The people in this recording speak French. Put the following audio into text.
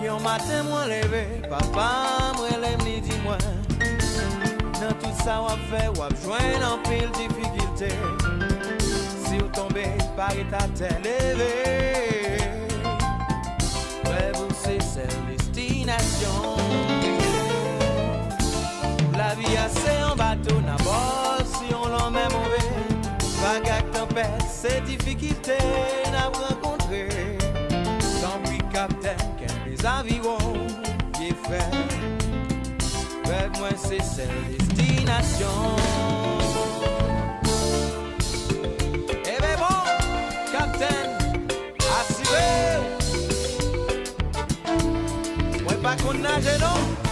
Yon matin moi levé, papa moi l'aime ni dis-moi. Dans tout ça on fait, on joindre en pile difficulté. Si vous tombez par état élevé, ouais vous c'est cette destination. La vie assez en bateau n'a pas si on l'en met mauvais. Vague tempête, c'est difficulté n'a rencontré. Tant pis capitaine, qu'un des avions qui est fait. Rêve moi c'est cette destination. Eh ben bon, capitaine, assuré. Moi pas qu'on nage non.